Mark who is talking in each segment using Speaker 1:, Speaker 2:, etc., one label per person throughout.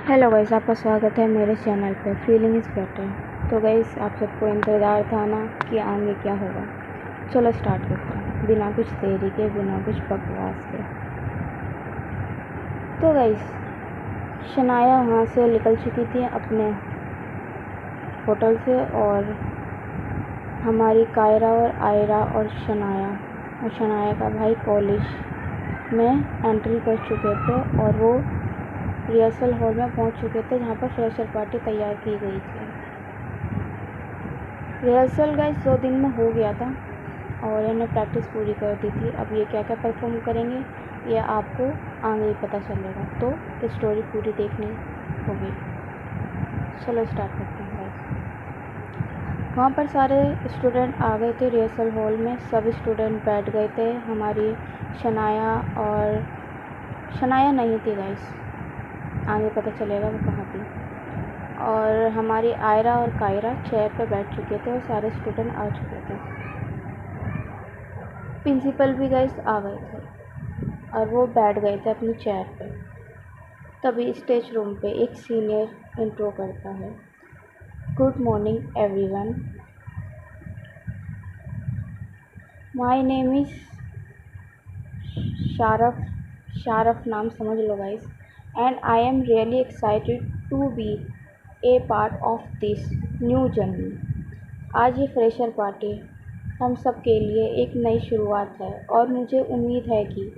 Speaker 1: Hello guys, आपका स्वागत है मेरे चैनल पे फीलिंग इज़ बेटर। तो गाइस, आप सबको इंतज़ार था ना कि आगे क्या होगा। चलो स्टार्ट करते हैं बिना कुछ देरी के, बिना कुछ बकवास के। तो गाइस, शनाया वहाँ से निकल चुकी थी अपने होटल से, और हमारी कायरा और आयरा और शनाया का भाई कॉलेज में एंट्री कर चुके थे, और वो रिहर्सल हॉल में पहुंच चुके थे जहां पर फ्रेशर पार्टी तैयार की गई थी। रिहर्सल गाइस 2 दिन में हो गया था और इन्होंने प्रैक्टिस पूरी कर दी थी। अब ये क्या क्या परफॉर्म करेंगे ये आपको आगे ही पता चलेगा, तो स्टोरी पूरी देखनी होगी। चलो स्टार्ट करते हैं गाइस। वहाँ पर सारे स्टूडेंट आ गए थे रिहर्सल हॉल में, सब स्टूडेंट बैठ गए थे। हमारी शनाया नहीं थी गाइस, आगे पता चलेगा वो कहाँ थी। और हमारी आयरा और कायरा चेयर पे बैठ चुके थे और सारे स्टूडेंट आ चुके थे। प्रिंसिपल भी गाइस आ गए थे और वो बैठ गए थे अपनी चेयर पे। तभी स्टेज रूम पे एक सीनियर इंट्रो करता है। Good morning everyone, my name is Sharaf नाम समझ लो guys, and I am really excited to be a part of this new journey. आज ये फ्रेशर पार्टी हम सब के लिए एक नई शुरुआत है और मुझे उम्मीद है कि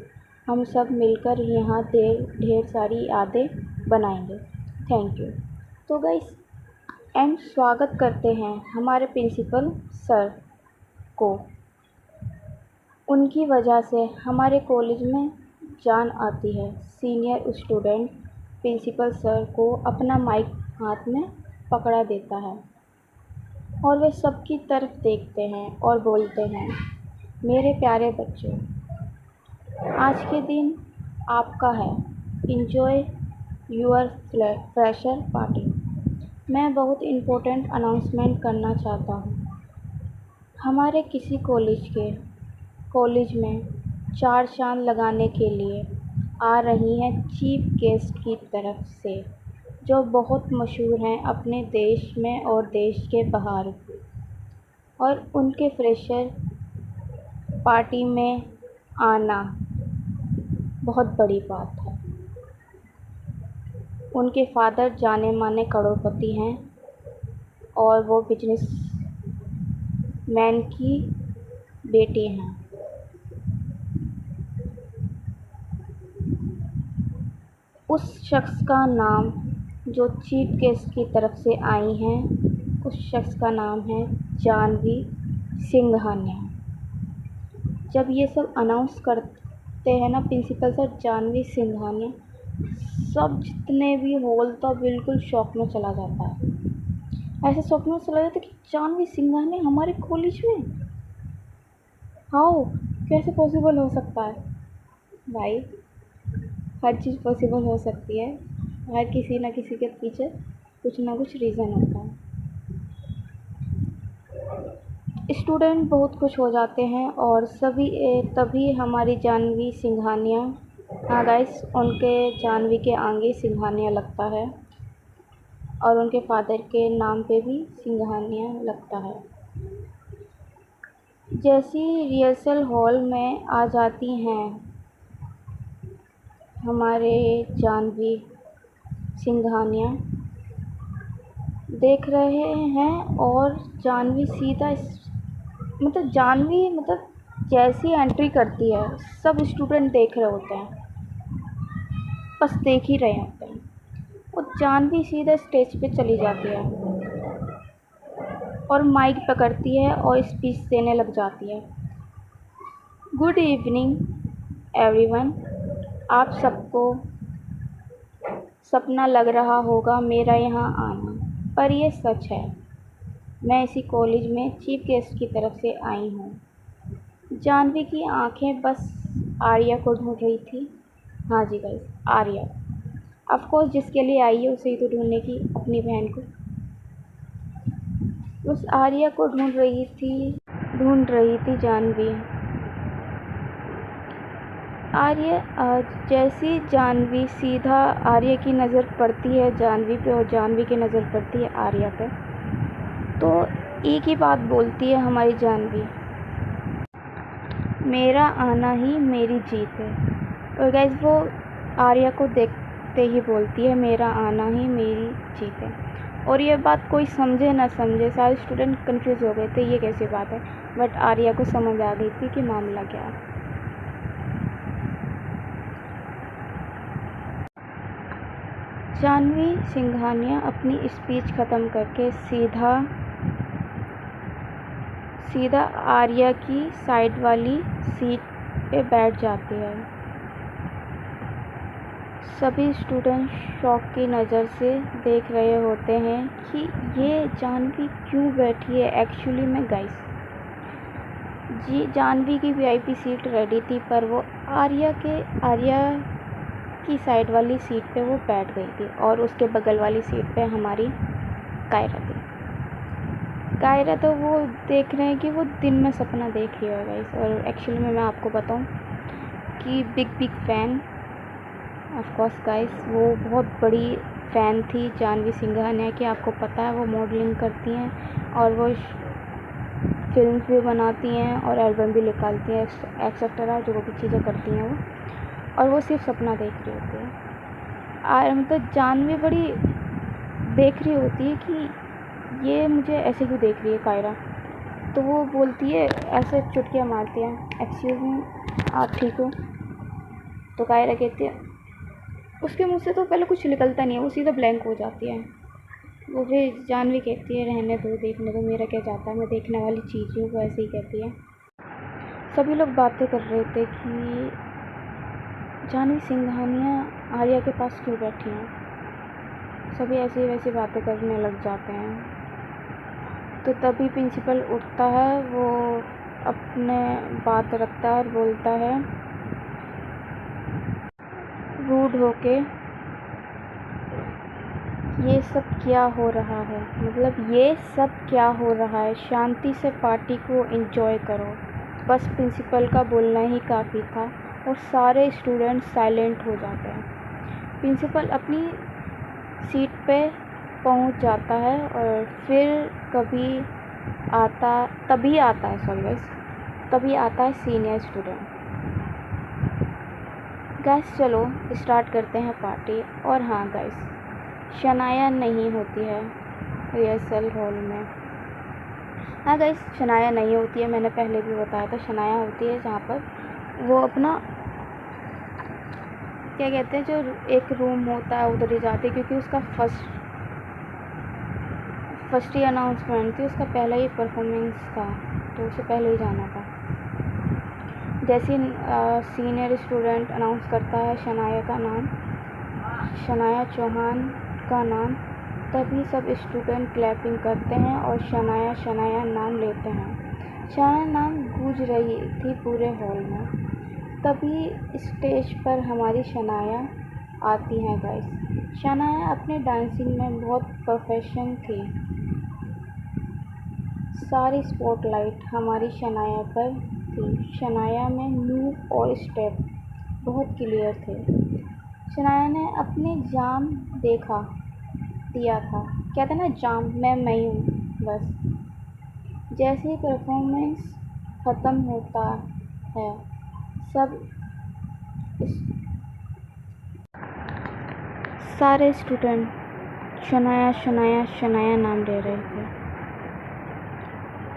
Speaker 1: हम सब मिलकर यहाँ ढेर सारी यादें बनाएंगे। Thank you. तो गाइस, एंड स्वागत करते हैं हमारे प्रिंसिपल सर को। उनकी वजह से हमारे कॉलेज में जान आती है। सीनियर स्टूडेंट प्रिंसिपल सर को अपना माइक हाथ में पकड़ा देता है और वे सबकी तरफ देखते हैं और बोलते हैं, मेरे प्यारे बच्चों, आज के दिन आपका है। Enjoy your fresher party. मैं बहुत इम्पोर्टेंट अनाउंसमेंट करना चाहता हूँ। हमारे किसी कॉलेज में 4 चाँद लगाने के लिए आ रही हैं चीफ गेस्ट की तरफ से, जो बहुत मशहूर हैं अपने देश में और देश के बाहर, और उनके फ्रेशर पार्टी में आना बहुत बड़ी बात है। उनके फादर जाने माने करोड़पति हैं और वो बिजनेस मैन की बेटी हैं। उस शख्स का नाम जो चीफ गेस्ट की तरफ से आई हैं, उस शख्स का नाम है जानवी सिंघानिया। जब ये सब अनाउंस करते हैं ना प्रिंसिपल सर, जानवी सिंघानिया, सब जितने भी हॉल था बिल्कुल शॉक में चला जाता है। ऐसे शॉक में चला जाता है कि जानवी सिंघानिया हमारे कॉलेज में, हाउ, कैसे पॉसिबल हो सकता है। भाई, हर चीज़ पॉसिबल हो सकती है, हर किसी न किसी के पीछे कुछ ना कुछ रीज़न होता है। स्टूडेंट बहुत खुश हो जाते हैं और तभी हमारी जानवी सिंघानिया, हाँ गाइस, उनके जानवी के आगे सिंघानिया लगता है और उनके फादर के नाम पे भी सिंघानिया लगता है। जैसी रिहर्सल हॉल में आ जाती हैं हमारे जानवी सिंघानिया, देख रहे हैं, और जानवी जैसी एंट्री करती है सब स्टूडेंट देख रहे होते हैं, बस देख ही रहे होते हैं। और जानवी सीधा स्टेज पे चली जाती है और माइक पकड़ती है और स्पीच देने लग जाती है। गुड इवनिंग एवरीवन, आप सबको सपना लग रहा होगा मेरा यहाँ आना, पर ये सच है। मैं इसी कॉलेज में चीफ गेस्ट की तरफ से आई हूँ। जानवी की आंखें बस आर्या को ढूंढ रही थी। हाँ जी गाइस, आर्या, ऑफ कोर्स जिसके लिए आई है उसे ही तो ढूंढने की, अपनी बहन को। उस आर्या को ढूंढ रही थी जानवी। जैसी जाह्नवी सीधा आर्य की नज़र पड़ती है जाह्नवी पे और जाह्नवी की नज़र पड़ती है आर्या पे, तो एक ही बात बोलती है हमारी जाह्नवी, मेरा आना ही मेरी जीत है। और गाइस वो आर्या को देखते ही बोलती है मेरा आना ही मेरी जीत है। और ये बात कोई समझे ना समझे, सारे स्टूडेंट कंफ्यूज हो गए थे ये कैसी बात है, बट आर्या को समझ आ गई थी कि मामला क्या है। जाह्नवी सिंघानिया अपनी स्पीच ख़त्म करके सीधा आर्या की साइड वाली सीट पे बैठ जाती है। सभी स्टूडेंट शॉक की नज़र से देख रहे होते हैं कि ये जाह्नवी क्यों बैठी है एक्चुअली में। गाइस जी जाह्नवी की वीआईपी सीट रेडी थी, पर वो आर्या की साइड वाली सीट पे वो बैठ गई थी और उसके बगल वाली सीट पे हमारी कायरा थी। कायरा तो वो देख रहे हैं कि वो दिन में सपना देख रही है गाइस। और एक्चुअली में मैं आपको बताऊं कि big fan of course guys, वो बहुत बड़ी फ़ैन थी जाह्नवी सिंघानिया की। आपको पता है वो मॉडलिंग करती हैं और वो फिल्म्स भी बनाती हैं और एल्बम भी निकालती हैं, एक्सेट्रा जो भी चीज़ें करती हैं वो, और वो सिर्फ सपना देख रही होती है। मतलब जाह्नवी बड़ी देख रही होती है कि ये मुझे ऐसे क्यों देख रही है कायरा, तो वो बोलती है, ऐसे चुटकियाँ मारती है, एक्सक्यूज़ मी आप ठीक हो। तो कायरा कहती है, उसके मुँह से तो पहले कुछ निकलता नहीं है, वो सीधा ब्लैंक हो जाती है। वो फिर जाह्नवी कहती है रहने दो, देखने दो, मेरा क्या जाता है, मैं देखने वाली चीज़ हूँ, वो ऐसे ही कहती है। सभी लोग बातें कर रहे थे कि जाह्नवी सिंघानिया आर्या के पास क्यों बैठी हैं, सभी ऐसी वैसी बातें करने लग जाते हैं। तो तभी प्रिंसिपल उठता है, वो अपने बात रखता है और बोलता है रूड होके, ये सब क्या हो रहा है, मतलब ये सब क्या हो रहा है, शांति से पार्टी को एंजॉय करो। बस प्रिंसिपल का बोलना ही काफ़ी था और सारे स्टूडेंट साइलेंट हो जाते हैं। प्रिंसिपल अपनी सीट पे पहुंच जाता है और फिर तभी आता है सीनियर स्टूडेंट। गाइस चलो स्टार्ट करते हैं पार्टी। और हाँ गाइस, शनाया नहीं होती है रिहर्सल हॉल में। हाँ गाइस, शनाया नहीं होती है, मैंने पहले भी बताया था। शनाया होती है जहाँ पर वो अपना क्या कहते हैं, जो एक रूम होता है उधर ही जाती है, क्योंकि उसका फर्स्ट ही अनाउंसमेंट थी, उसका पहला ही परफॉर्मेंस था, तो उसे पहले ही जाना था। जैसे सीनियर स्टूडेंट अनाउंस करता है शनाया चौहान का नाम, तभी सब स्टूडेंट क्लैपिंग करते हैं और शनाया नाम लेते हैं। शनाया नाम गूंज रही थी पूरे हॉल में। तभी स्टेज पर हमारी शनाया आती हैं गाइस। शनाया अपने डांसिंग में बहुत प्रोफेशन थी। सारी स्पॉटलाइट हमारी शनाया पर थी। शनाया में मूव और स्टेप बहुत क्लियर थे। शनाया ने अपने जाम दिया था, कहते ना जाम, मैं हूँ बस। जैसे ही परफॉर्मेंस ख़त्म होता है, सारे स्टूडेंट शनाया नाम ले रहे थे।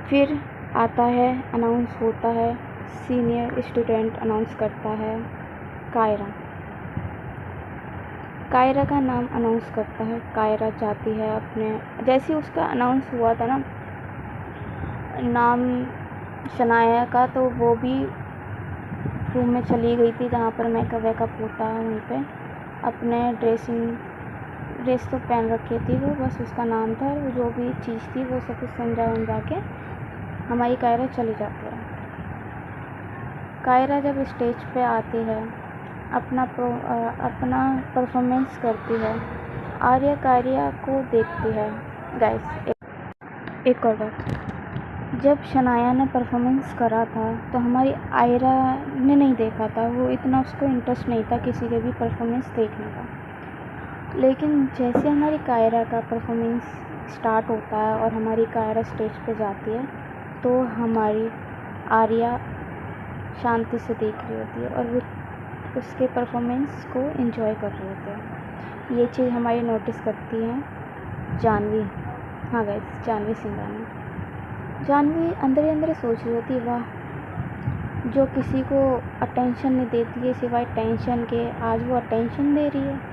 Speaker 1: फिर आता है, अनाउंस होता है, सीनियर स्टूडेंट अनाउंस करता है कायरा का नाम अनाउंस करता है। कायरा जाती है अपने, जैसे उसका अनाउंस हुआ था ना नाम शनाया का, तो वो भी रूम में चली गई थी जहाँ पर मेकअप वेकअप होता है, वहीं पे अपने ड्रेस तो पहन रखी थी वो, बस उसका नाम था, जो भी चीज़ थी वो सब कुछ समझा के हमारी कायरा चली जाती है। कायरा जब स्टेज पे आती है, अपना परफॉर्मेंस करती है, आर्या कायरा को देखती है। गाइस एक और बात, जब शनाया ने परफॉर्मेंस करा था तो हमारी आयरा ने नहीं देखा था, वो इतना उसको इंटरेस्ट नहीं था किसी के भी परफॉर्मेंस देखने का। लेकिन जैसे हमारी कायरा का परफॉर्मेंस स्टार्ट होता है और हमारी कायरा स्टेज पे जाती है तो हमारी आर्या शांति से देख रही होती है और वो उसके परफॉर्मेंस को एंजॉय कर रहे होते हैं। ये चीज़ हमारी नोटिस करती है जानवी। हाँ गाइस, जानवी सिंघानिया। जानवी अंदर ही अंदर सोच रही होती, वाह, जो किसी को अटेंशन नहीं देती है सिवाय टेंशन के, आज वो अटेंशन दे रही है।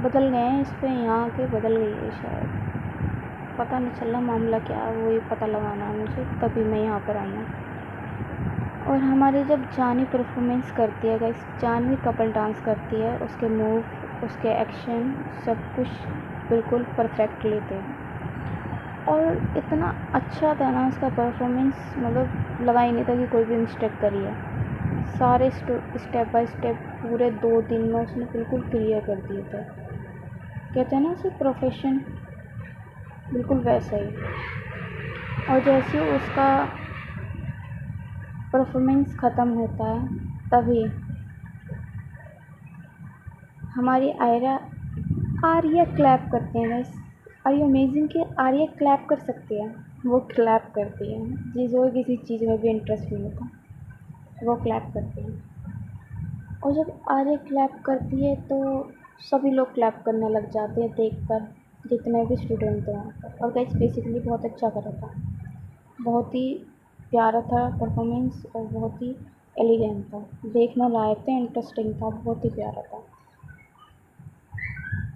Speaker 1: बदल गए हैं इस पे, यहाँ के बदल गई है शायद, पता नहीं चल रहा मामला क्या है, वो ही पता लगाना है मुझे, तभी मैं यहाँ पर आई हूँ। और हमारी जब जानवी परफॉर्मेंस करती है गाइस, जानवी कपल डांस करती है, उसके मूव, उसके एक्शन सब कुछ बिल्कुल परफेक्टली थे और इतना अच्छा था ना उसका परफॉर्मेंस, मतलब लगा ही नहीं था कि कोई भी मिस्टेक करी है। सारे स्टेप बाय स्टेप पूरे 2 दिन में उसने बिल्कुल क्लियर कर दिए थे। कहते हैं ना उसे प्रोफेशन, बिल्कुल वैसा ही। और जैसे ही उसका परफॉर्मेंस ख़त्म होता है तभी हमारी आर्या क्लैप करते हैं गाइस। आर यू अमेजिंग कि आर्या क्लैप कर सकती है, वो क्लैप करती है। जिसको किसी चीज़ में भी इंटरेस्ट नहीं होता वो क्लैप करती है। और जब आर्या क्लैप करती है तो सभी लोग क्लैप करने लग जाते हैं देखकर, जितने भी स्टूडेंट थे वहाँ पर। और गाइस बेसिकली बहुत अच्छा करा था, बहुत ही प्यारा था परफॉर्मेंस और बहुत ही एलिगेंट था, देखने लायक था, इंटरेस्टिंग था, बहुत ही प्यारा था।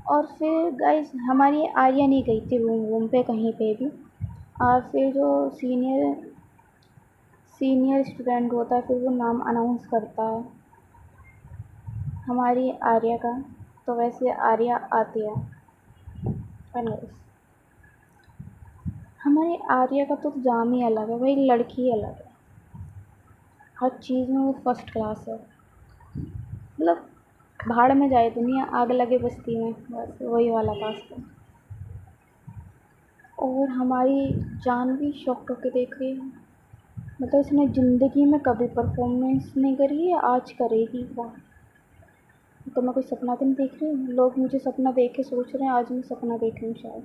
Speaker 1: और फिर गाइस हमारी आर्या नहीं गई थी रूम पे कहीं पे भी। और फिर जो सीनियर स्टूडेंट होता है फिर वो नाम अनाउंस करता है हमारी आर्या का, तो वैसे आर्या आती है। हमारी आर्या का तो जाम ही अलग है भाई, लड़की ही अलग है, हर चीज़ में वो फर्स्ट क्लास है। मतलब भाड़ में जाए दुनिया, आग लगे बस्ती में, बस वही वाला पास है। और हमारी जानवी शॉक्ड होकर देख रही है, मतलब इसने ज़िंदगी में कभी परफॉर्मेंस नहीं करी है, आज करेगी। वाह, तो मैं कोई सपना तो नहीं देख रही हूँ, लोग मुझे सपना देख के सोच रहे हैं आज मैं सपना देख रही हूँ शायद।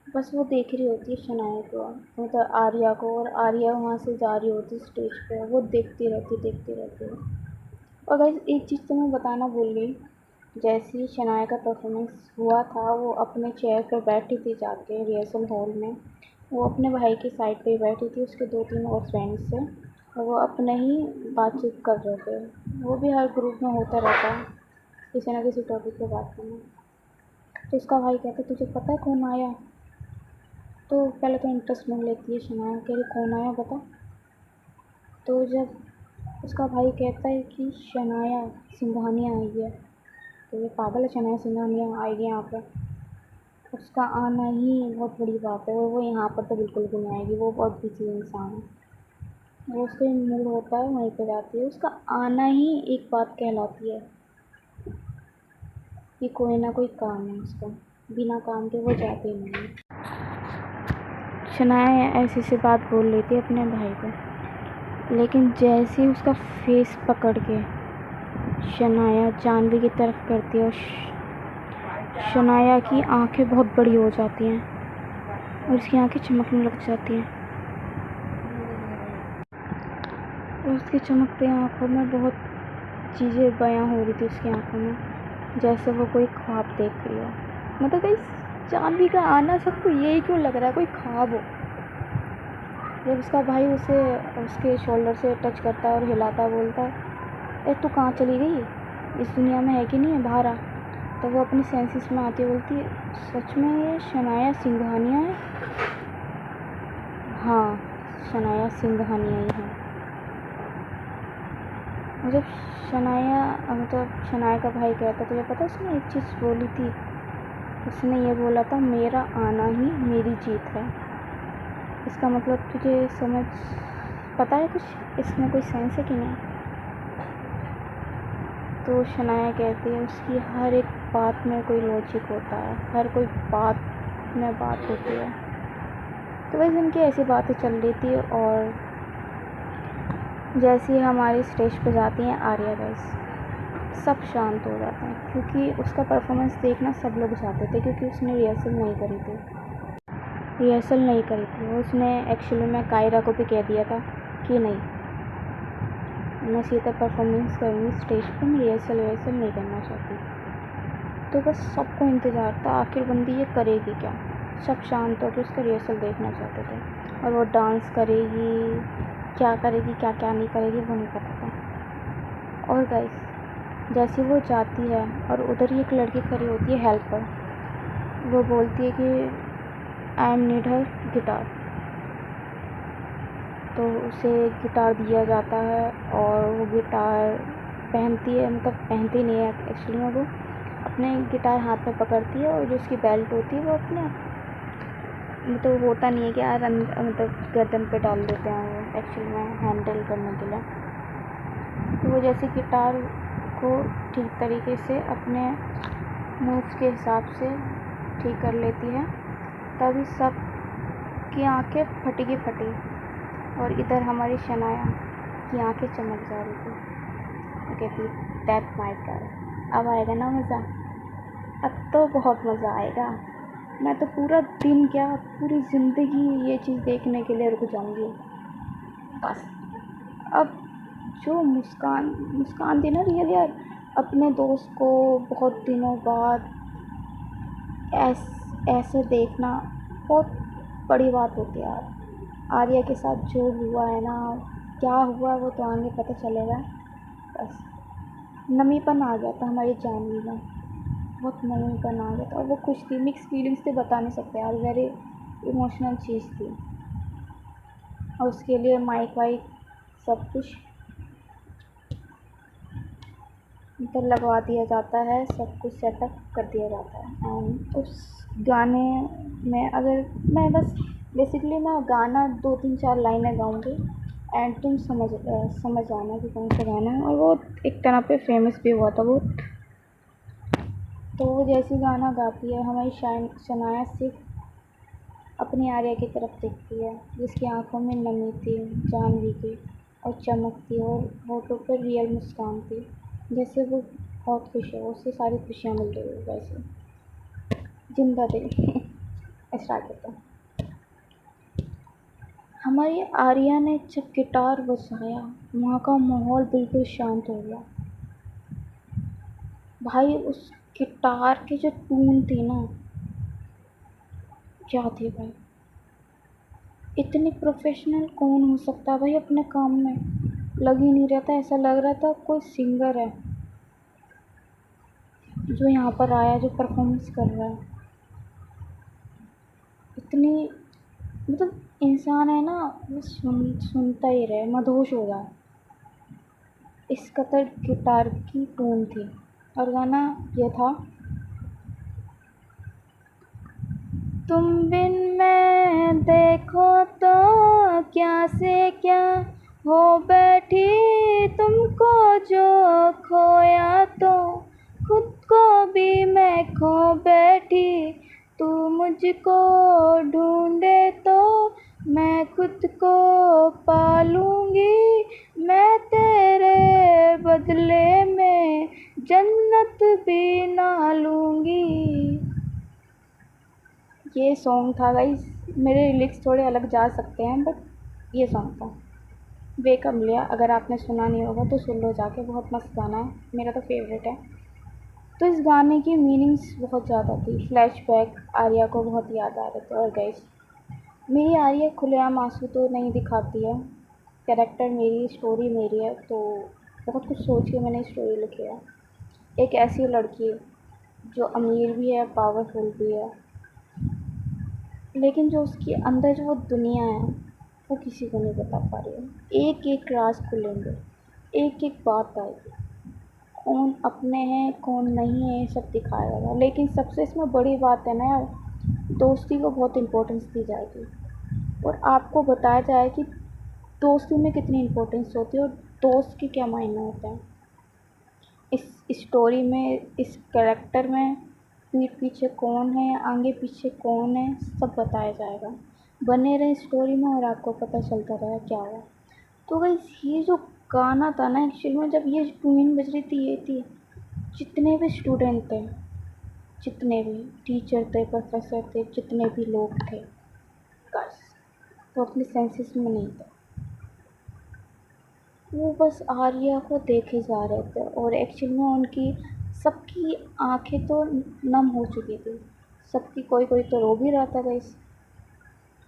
Speaker 1: बस वो देख रही होती है शनाया को, मतलब आर्या को, और आर्या वहाँ से जा रही होती है स्टेज पे, वो देखती रहती है। और गाइस एक चीज़ तो मैं बताना भूल गई, जैसे ही शनाया का परफॉर्मेंस हुआ था वो अपने चेयर पर बैठी थी जाके रिहर्सल हॉल में, वो अपने भाई की साइड पे ही बैठी थी उसके 2-3 और फ्रेंड्स से, और वो अपने ही बातचीत कर रहे थे। वो भी हर ग्रुप में होता रहता है किसी ना किसी टॉपिक पे बात करना। तो उसका भाई कहता तुझे पता है कौन आया, तो पहले तो इंटरेस्ट नहीं लेती है शनाया, कह रही कौन आया बता। तो जब उसका भाई कहता है कि शनाया सिंघानिया आई है, तो ये पागल है, शनाया सिंघानिया आएगी यहाँ पर, उसका आना ही बहुत बड़ी बात है, और वो यहाँ पर तो बिल्कुल भी नहीं आएगी, वो बहुत बिजी इंसान है, वो उसका मूड होता है वहीं पे जाती है, उसका आना ही एक बात कहलाती है कि कोई ना कोई काम है उसका, बिना काम के वो जाते नहीं है। शनाया ऐसी सी बात बोल रही थी अपने भाई को, लेकिन जैसे ही उसका फेस पकड़ के शनाया जानवी की तरफ करती है और शनाया की आंखें बहुत बड़ी हो जाती हैं और उसकी आंखें चमकने लग जाती हैं, और उसकी चमकती आंखों में बहुत चीज़ें बयां हो रही थी उसकी आंखों में, जैसे वो कोई ख्वाब देख रही हो। मतलब कहीं जानवी का आना सबको यही क्यों लग रहा है कोई ख्वाब हो। जब उसका भाई उसे उसके शोल्डर से टच करता है और हिलाता है, बोलता है ए तू कहाँ चली गई, इस दुनिया में है कि नहीं है, बाहर आ। तो वो अपनी सेंसेस में आती है, बोलती है सच में ये शनाया सिंघानिया है। हाँ, शनाया सिंघानिया ही है। जब शनाया मतलब शनाया का भाई कहता तुझे पता उसने एक चीज़ बोली थी, उसने ये बोला था मेरा आना ही मेरी जीत है। इसका मतलब तुझे समझ पता है कुछ, इसमें कोई सेंस है कि नहीं। तो शनाया कहती है उसकी हर एक बात में कोई लॉजिक होता है, हर कोई बात में बात होती है। तो बस इनकी ऐसी बातें चल रही थी। और जैसे ही हमारी स्टेज पे जाती हैं आर्या गाइस, सब शांत हो जाते हैं, क्योंकि उसका परफॉर्मेंस देखना सब लोग चाहते थे, क्योंकि उसने रिहर्सल नहीं करी थी। उसने एक्चुअली में कायरा को भी कह दिया था कि नहीं, मैं सीधा परफॉर्मेंस करूँगी स्टेज पर, मैं रिहर्सल नहीं करना चाहती। तो बस सबको इंतज़ार था आखिर बंदी ये करेगी क्या। सब शांत होकर उसका रिहर्सल देखना चाहते थे, और वो डांस करेगी क्या करेगी, क्या क्या नहीं करेगी, वो नहीं पता था। और गाइस, जैसे वो जाती है और उधर ही एक लड़की खड़ी होती है हेल्पर, वो बोलती है कि I am need her guitar. तो उसे गिटार दिया जाता है और वो गिटार पहनती है, मतलब पहनती नहीं है एक्चुअली में, वो अपने गिटार हाथ में पकड़ती है, और जो उसकी बेल्ट होती है वो अपने मतलब होता नहीं है कि यार मतलब गर्दन पे डाल देते हैं वो एक्चुअली में हैंडल करने के लिए। तो वो जैसे गिटार को ठीक तरीके से अपने मूव्स के हिसाब से ठीक कर लेती है, तभी सब की आंखें फटी की फटी, और इधर हमारी शनाया की आंखें चमक जा रही थी। वो कहती दैट माय गर्ल, अब आएगा ना मज़ा, अब तो बहुत मज़ा आएगा, मैं तो पूरा दिन क्या पूरी ज़िंदगी ये चीज़ देखने के लिए रुक जाऊंगी। बस अब जो मुस्कान थी ना रियल यार, अपने दोस्त को बहुत दिनों बाद ऐसे देखना बहुत बड़ी बात होती है यार। आर्या के साथ जो हुआ है ना, क्या हुआ है वो तो आगे पता चलेगा। बस नमीपन आ गया था हमारी जानवी में, बहुत नमीपन आ गया था, और वो खुश थी, मिक्स फीलिंग्स थे, बता नहीं सकते यार, वेरी इमोशनल चीज़ थी। और उसके लिए माइक वाइक सब कुछ मतलब लगवा दिया जाता है, सब कुछ सेटअप कर दिया जाता है। एंड उस गाने में अगर मैं बस बेसिकली मैं गाना 2-3-4 लाइनें गाऊंगी एंड तुम समझ आना कि कौन सा गाना है। और वो एक तरह पे फेमस भी हुआ था वो। तो वो जैसे गाना गाती है, हमारी शनाया सिर्फ अपनी आर्या की तरफ देखती है, जिसकी आंखों में नमी थी जानवी की, और चमक थी, और होठों पर रियल मुस्कान थी, जैसे वो बहुत खुश है, उससे सारी खुशियाँ मिल रही है वैसे जिंदा दिल स्टार्ट होता है। हमारी आर्या ने जब गिटार बजाया, वहाँ का माहौल बिल्कुल शांत हो गया भाई। उस गिटार की जो टून थी ना, क्या थी भाई, इतनी प्रोफेशनल कौन हो सकता है भाई अपने काम में। लग ही नहीं रहा था, ऐसा लग रहा था कोई सिंगर है जो यहाँ पर आया, जो परफॉर्मेंस कर रहा है। इतनी मतलब इंसान है ना, वो सुनता ही रहे, मदहोश हो जाए, इस कदर गिटार की टून थी। और गाना ये था, तुम बिन मैं देखो तो क्या से क्या हो बैठी, तुमको जो खोया तो खुद को भी मैं खो बैठी, तू मुझको ढूंढे तो मैं खुद को पालूंगी, मैं तेरे बदले में जन्नत भी ना लूंगी। ये सॉन्ग था गाइस, मेरे लिरिक्स थोड़े अलग जा सकते हैं, बट ये सॉन्ग था बेकम लिया। अगर आपने सुना नहीं होगा तो सुन लो जाके, बहुत मस्त गाना है, मेरा तो फेवरेट है। तो इस गाने की मीनिंग्स बहुत ज़्यादा थी, फ्लैशबैक आर्या को बहुत याद आ रहे थे। और गाइस, मेरी आर्या खुलेआम आंसू तो नहीं दिखाती है, कैरेक्टर मेरी, स्टोरी मेरी है, तो बहुत कुछ सोच के मैंने स्टोरी लिखी है। एक ऐसी लड़की जो अमीर भी है, पावरफुल भी है, लेकिन जो उसके अंदर जो वो दुनिया है वो किसी को नहीं बता पा रही है। एक एक राज खुलेंगे, एक एक बात आएगी, कौन अपने हैं कौन नहीं है ये सब दिखाया जाएगा। लेकिन सबसे इसमें बड़ी बात है ना यार, दोस्ती को बहुत इम्पोर्टेंस दी जाएगी, और आपको बताया जाए कि दोस्ती में कितनी इम्पोर्टेंस होती है और दोस्त के क्या मायने होते हैं। इस स्टोरी में, इस कैरेक्टर में पीठ पीछे कौन है, आगे पीछे कौन है, सब बताया जाएगा। बने रहे स्टोरी में और आपको पता चलता रहा क्या हुआ। तो गाइस ये जो गाना था ना, एक्चुअली में जब ये ट्यून बज रही थी, ये थी जितने भी स्टूडेंट थे, जितने भी टीचर थे, प्रोफेसर थे, जितने भी लोग थे, बस वो अपने सेंसेस में नहीं थे। वो बस आर्या को देखे जा रहे थे और एक्चुअल में उनकी सबकी आंखें तो नम हो चुकी थी। सबकी कोई कोई तो रो भी रहा था गाइस।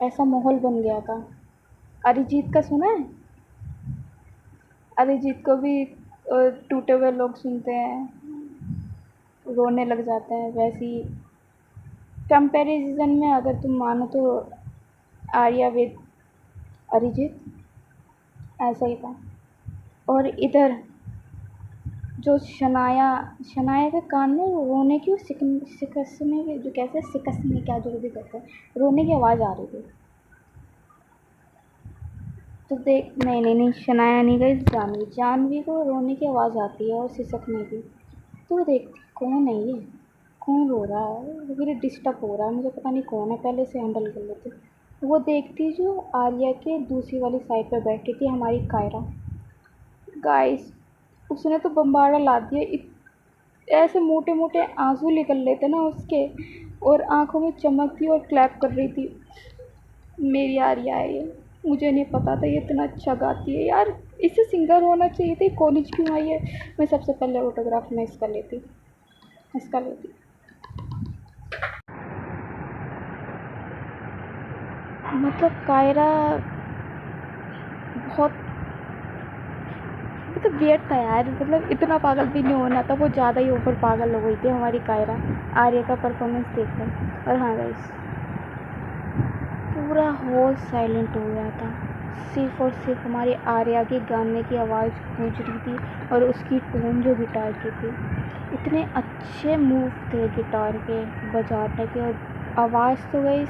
Speaker 1: ऐसा माहौल बन गया था। अरिजीत का सुना है? अरिजीत को भी टूटे हुए लोग सुनते हैं, रोने लग जाते हैं। वैसे ही कंपैरिजन में अगर तुम मानो तो आर्या विद अरिजीत ऐसा ही था। और इधर जो शनाया, शनाया के कान में रोने की सिकसने की, जो कैसे सिकसने क्या जो भी कहते हैं, रोने की आवाज़ आ रही थी। तो देख, नहीं नहीं नहीं, शनाया नहीं गई, जानवी, जानवी को रोने की आवाज़ आती है और सिसकने की। तो देखती कौन है ये, कौन रो रहा है, फिर डिस्टर्ब हो रहा है, मुझे पता नहीं कौन है, पहले से हैंडल कर लेती। वो देखती जो आर्या के दूसरी वाली साइड पे बैठी थी हमारी कायरा। गाइस उसने तो बम्बारा ला दिया, ऐसे मोटे मोटे आंसू निकल लेते ना उसके, और आंखों में चमक थी और क्लैप कर रही थी। मेरी आर्या है ये, मुझे नहीं पता था ये इतना अच्छा गाती है यार, इसे सिंगर होना चाहिए था, कॉलेज क्यों आई है। मैं सबसे पहले ऑटोग्राफ में इसका लेती, इसका लेती। मतलब कायरा बहुत, मतलब वियर्ड था यार, मतलब इतना पागल भी नहीं होना था, वो ज़्यादा ही ओवर पागल हो गई थी हमारी कायरा आर्या का परफॉर्मेंस देखकर। और हाँ गाइस, पूरा हॉल साइलेंट हो गया था, सिर्फ और सिर्फ हमारी आर्या के गाने की आवाज़ गूंज रही थी और उसकी टोन जो गिटार की थी। इतने अच्छे मूव थे गिटार के बजाने के, और आवाज़ तो गाइस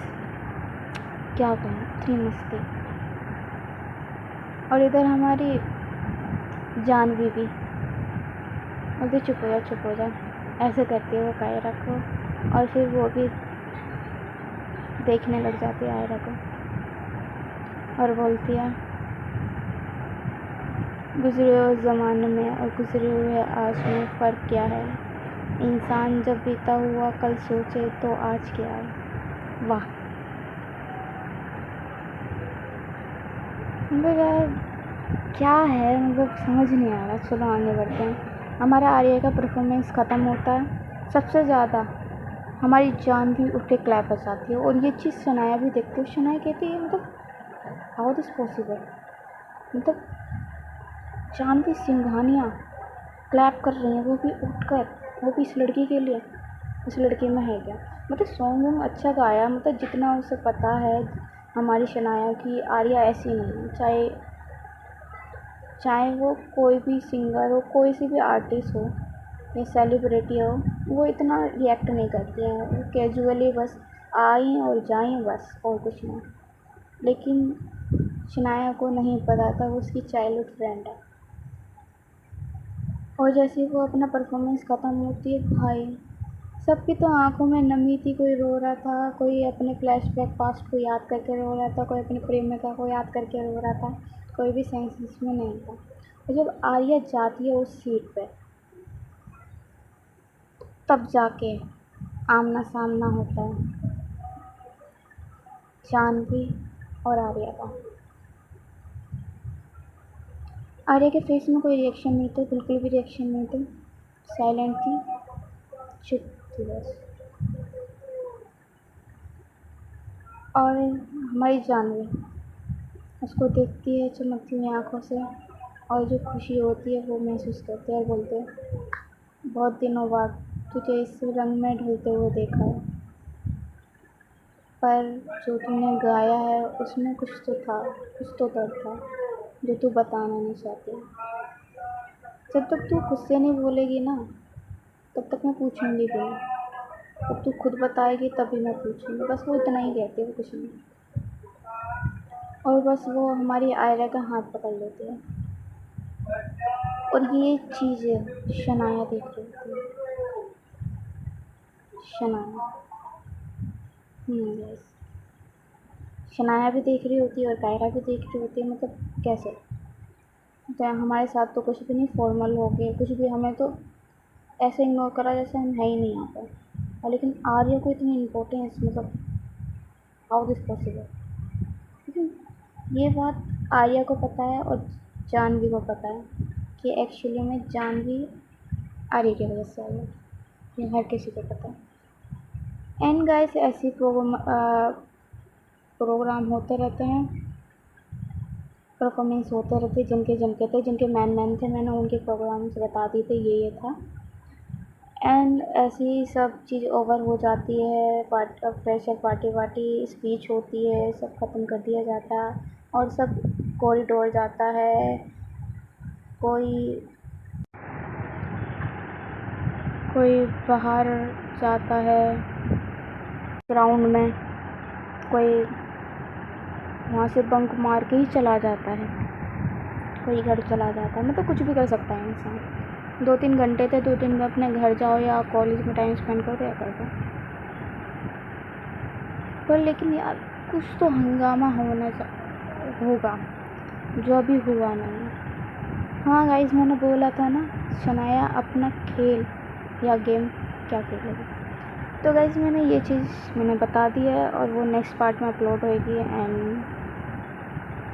Speaker 1: क्या कहूँ, इतनी मस्त थी। और इधर हमारी जानवी भी बोलती चुप हो जा, चुप हो जा, ऐसे करती है वो कायरा को, और फिर वो भी देखने लग जाती है आयरा को और बोलती है गुजरे हुए ज़माने में और गुजरे हुए आज में फ़र्क क्या है, इंसान जब बीता हुआ कल सोचे तो आज क्या है। वाह, मतलब यार क्या है, मतलब समझ नहीं आ रहा। चलो आगे बढ़ते हैं। हमारा आर्या का परफॉर्मेंस ख़त्म होता है, सबसे ज़्यादा हमारी जान भी उठ के क्लैप बजाती है, और ये चीज़ शनाया भी देखती है। शनाया कहती है मतलब हाउ दिस पॉसिबल, मतलब जानवी सिंघानिया क्लैप कर रही हैं, वो भी उठकर, वो भी इस लड़की के लिए, इस लड़की में है क्या। मतलब सॉन्ग वॉन्ग अच्छा गाया, मतलब जितना उसे पता है हमारी शनाया की, आर्या ऐसी नहीं है, चाहे चाहे वो कोई भी सिंगर हो, कोई सी भी आर्टिस्ट हो या सेलिब्रिटी हो, वो इतना रिएक्ट नहीं करती हैं, वो कैजुअली बस आई और जाएं बस, और कुछ नहीं। लेकिन शनाया को नहीं पता था वो उसकी चाइल्डहुड फ्रेंड है। और जैसे ही वो अपना परफॉर्मेंस ख़त्म होती है भाई, सबकी तो आंखों में नमी थी, कोई रो रहा था, कोई अपने फ्लैशबैक पास्ट को याद करके रो रहा था, कोई अपनी प्रेमिका को याद करके रो रहा था, कोई भी सेंसेस में नहीं था। और जब आर्या जाती है उस सीट पे, तब जाके आमना सामना होता है जानवी और आर्या का। आर्या के फेस में कोई रिएक्शन नहीं था, बिल्कुल भी रिएक्शन नहीं था, साइलेंट थी, चुप थी बस। और हमारी जानवी उसको देखती है चमकती हुई आँखों से, और जो खुशी होती है वो महसूस करते हैं, और बोलते हैं बहुत दिनों बाद तुझे इस रंग में ढलते हुए देखा है, पर जो तूने गाया है उसमें कुछ तो था, कुछ तो दर्द था जो तू बताना नहीं चाहती। जब तक तू खुद से नहीं बोलेगी ना, तब तक मैं पूछूंगी भी नहीं, जब तू खुद बताएगी तभी मैं पूछूंगी। बस वो इतना ही कहती है, कुछ नहीं। और बस वो हमारी आयरा का हाथ पकड़ लेती है, और ये चीज़ें शनाया देख रही थी। शनाया, यस, शनाया भी देख रही होती है और कायरा भी देख रही होती है, मतलब कैसे, तो हमारे साथ तो कुछ भी नहीं, फॉर्मल हो गए कुछ भी, हमें तो ऐसे इग्नोर करा जैसे हम है ही नहीं यहाँ पर। और लेकिन आर्या को इतनी इम्पोर्टेंस, मतलब हाउ दिस पॉसिबल। लेकिन ये बात आर्या को पता है और जानवी को पता है कि एक्चुअली में जानवी आर्या की वजह से आई है, ये हर किसी को पता है। एंड गाइस ऐसी प्रोग्राम होते रहते हैं, परफॉर्मेंस होते रहते, जिनके मैन थे, मैंने उनके प्रोग्राम से बता दी थे ये था। एंड ऐसी सब चीज़ ओवर हो जाती है, फ्रेशर पार्टी स्पीच होती है, सब ख़त्म कर दिया जाता है और सब कॉरिडोर जाता है, कोई बाहर जाता है ग्राउंड में, कोई वहाँ से बंक मार के ही चला जाता है, कोई घर चला जाता है, मतलब कुछ भी कर सकता है इंसान। 2-3 घंटे थे, 2-3 में अपने घर जाओ या कॉलेज में टाइम स्पेंड करो या कर दो। पर लेकिन यार कुछ तो हंगामा होगा जो अभी हुआ नहीं। हाँ गाइस, मैंने बोला था ना शनाया अपना खेल या गेम क्या खेलेगी, तो गाइस मैंने ये चीज़ बता दी है और वो नेक्स्ट पार्ट में अपलोड होएगी। एंड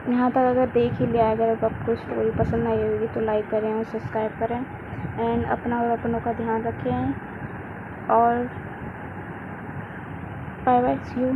Speaker 1: यहाँ तक अगर देख ही लिया, अगर आपको स्टोरी पसंद आई होगी तो लाइक करें और सब्सक्राइब करें। एंड अपना और अपनों का ध्यान रखें और बाय बाय, सी यू।